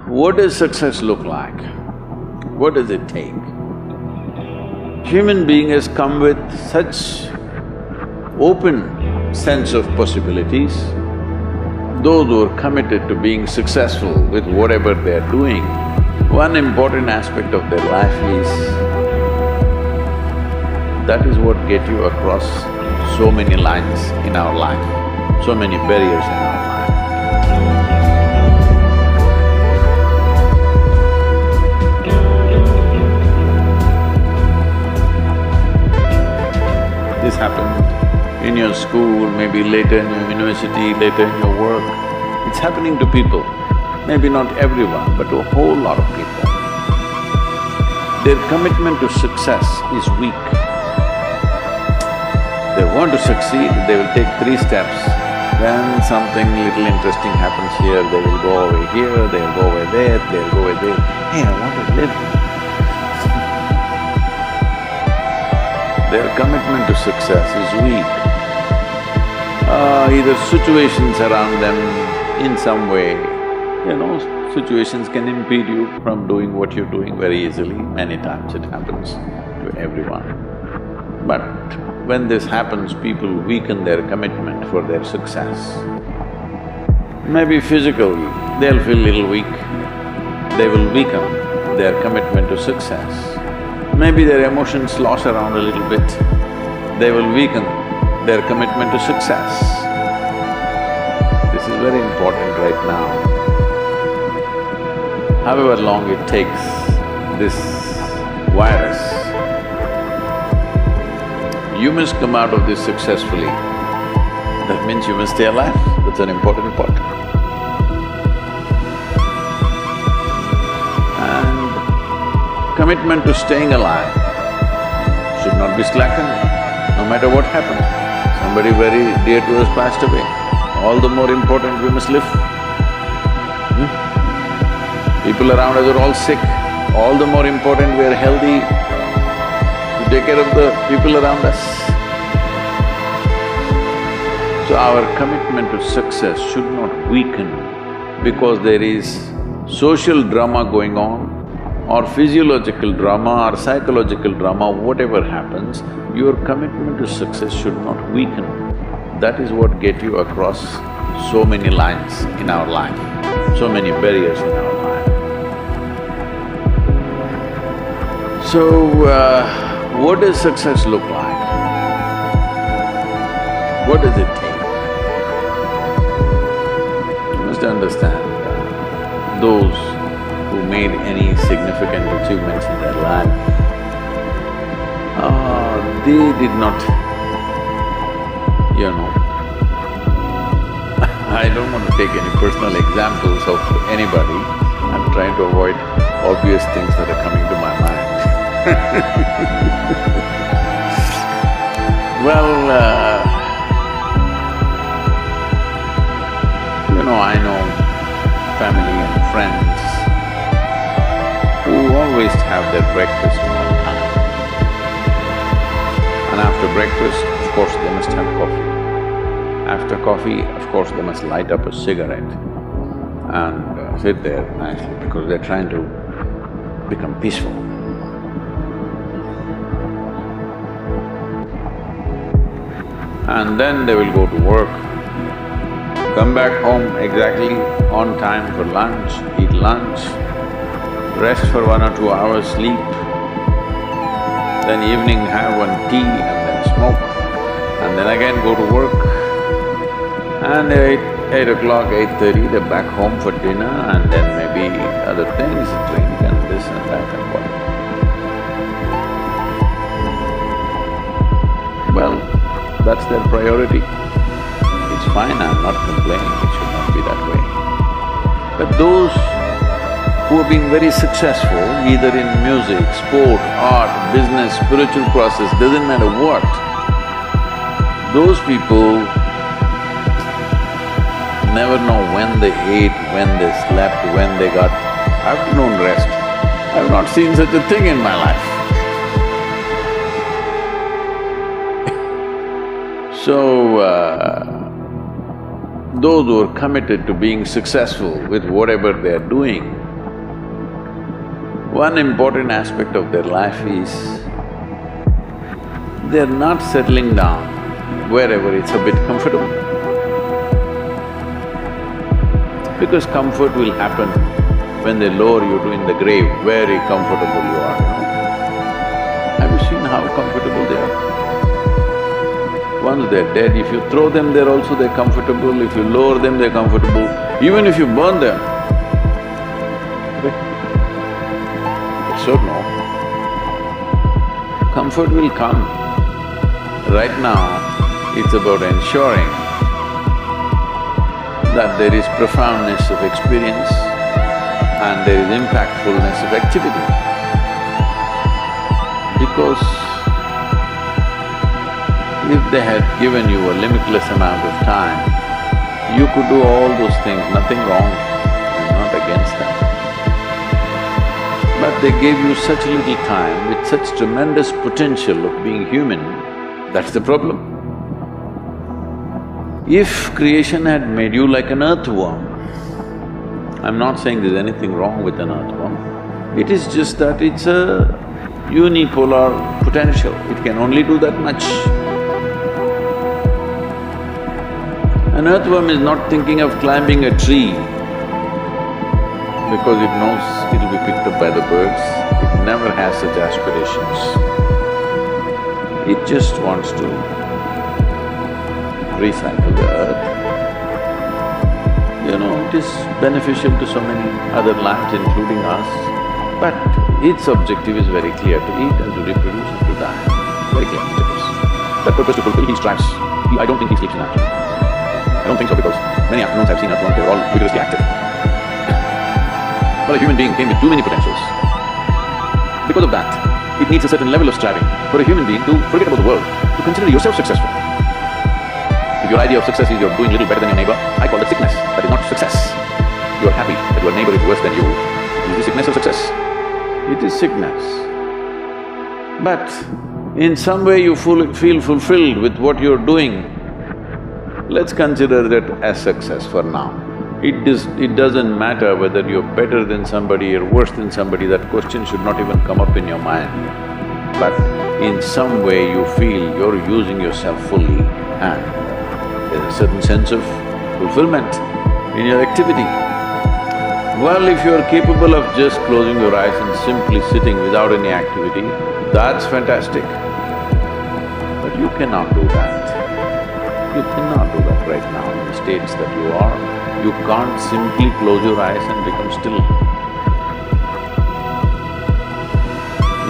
What does success look like? What does it take? Human being has come with such open sense of possibilities. Those who are committed to being successful with whatever they're doing, one important aspect of their life is that is what get you across so many lines in our life, so many barriers in our life. This happened in your school, maybe later in your university, later in your work. It's happening to people, maybe not everyone, but to a whole lot of people. Their commitment to success is weak. They want to succeed, they will take 3 steps. When something little interesting happens here, they will go over here, they'll go over there, they'll go over there. Hey, I want to live. Their commitment to success is weak. Either situations around them in some way, situations can impede you from doing what you're doing very easily. Many times it happens to everyone. But when this happens, people weaken their commitment for their success. Maybe physically, they'll feel little weak, they will weaken their commitment to success. Maybe their emotions slosh around a little bit, they will weaken their commitment to success. This is very important right now. However long it takes this virus, you must come out of this successfully. That means you must stay alive, that's an important part. And commitment to staying alive should not be slackened, no matter what happened. Somebody very dear to us passed away, all the more important we must live. People around us are all sick, all the more important we are healthy to take care of the people around us. So our commitment to success should not weaken because there is social drama going on, or physiological drama or psychological drama, whatever happens, your commitment to success should not weaken. That is what get you across so many lines in our life, so many barriers in our life. So, what does success look like? What does it take? You must understand, those who made any significant achievements in their life, they did not, I don't want to take any personal examples of anybody, I'm trying to avoid obvious things that are coming to my mind. Well, I know family and friends who always have their breakfast on time. And after breakfast, of course, they must have coffee. After coffee, of course, they must light up a cigarette and sit there nicely because they're trying to become peaceful. And then they will go to work, come back home exactly on time for lunch, eat lunch, rest for 1 or 2 hours, sleep, then evening have one tea and then smoke, and then again go to work. And 8 o'clock, 8:30, they're back home for dinner and then maybe other things, drink and this and that and whatever. Well, that's their priority. It's fine, I'm not complaining, it should not be that way. But those who have been very successful, either in music, sport, art, business, spiritual process, doesn't matter what, those people never know when they ate, when they slept, when they got afternoon rest. I've not seen such a thing in my life. So, those who are committed to being successful with whatever they're doing, One important aspect of their life is they're not settling down wherever it's a bit comfortable. Because comfort will happen when they lower you to in the grave, very comfortable you are, Have you seen how comfortable they are? Once they're dead, if you throw them there also they're comfortable, if you lower them they're comfortable, even if you burn them. So no, comfort will come. Right now, it's about ensuring that there is profoundness of experience and there is impactfulness of activity. Because if they had given you a limitless amount of time, you could do all those things, nothing wrong, I'm not against that. But they gave you such little time with such tremendous potential of being human, that's the problem. If creation had made you like an earthworm, I'm not saying there's anything wrong with an earthworm, it is just that it's a unipolar potential, it can only do that much. An earthworm is not thinking of climbing a tree because it knows it'll be picked up by the birds, it never has such aspirations. It just wants to recycle the earth. It is beneficial to so many other lives including us, but its objective is very clear, to eat and to reproduce and to die. Very clear objectives. That purpose to fulfill, he strives. I don't think he sleeps in afternoon. I don't think so because many afternoons I've seen earthworms, they're all vigorously active. But a human being came with too many potentials. Because of that, it needs a certain level of striving for a human being to forget about the world, to consider yourself successful. If your idea of success is you're doing a little better than your neighbor, I call that sickness, that is not success. You're happy that your neighbor is worse than you. Is it sickness or success? It is sickness. But in some way you feel fulfilled with what you're doing, let's consider that as success for now. It doesn't matter whether you're better than somebody or worse than somebody, that question should not even come up in your mind. But in some way you feel you're using yourself fully and there's a certain sense of fulfillment in your activity. Well, if you're capable of just closing your eyes and simply sitting without any activity, that's fantastic. But you cannot do that. You cannot do that right now in the states that you are. You can't simply close your eyes and become still.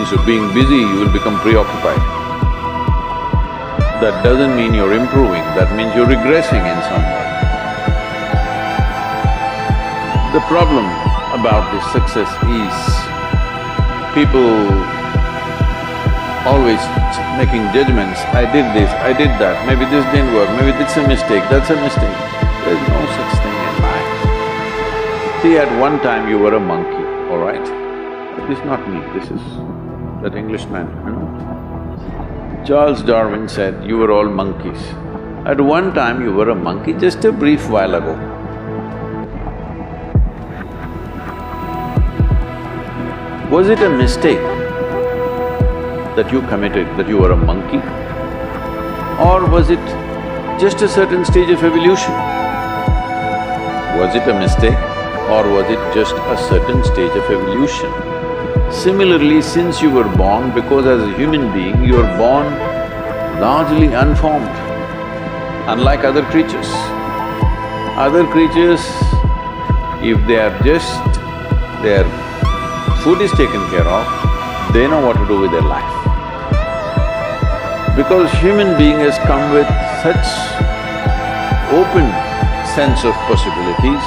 Instead of being busy, you will become preoccupied. That doesn't mean you're improving, that means you're regressing in some way. The problem about this success is people always making judgments, I did this, I did that, maybe this didn't work, maybe this is a mistake, that's a mistake. There's no such thing in life. See, at one time you were a monkey, all right? But this is not me, this is that Englishman, Charles Darwin said, you were all monkeys. At one time you were a monkey, just a brief while ago. Was it a mistake that you committed, that you were a monkey? Or was it just a certain stage of evolution? Was it a mistake or was it just a certain stage of evolution? Similarly, since you were born, because as a human being, you are born largely unformed, unlike other creatures. Other creatures, if they are just… their food is taken care of, they know what to do with their life. Because human being has come with such open sense of possibilities,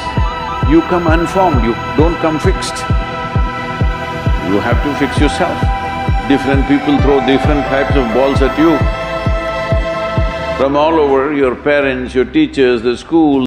you come unformed, you don't come fixed. You have to fix yourself. Different people throw different types of balls at you. From all over, your parents, your teachers, the school,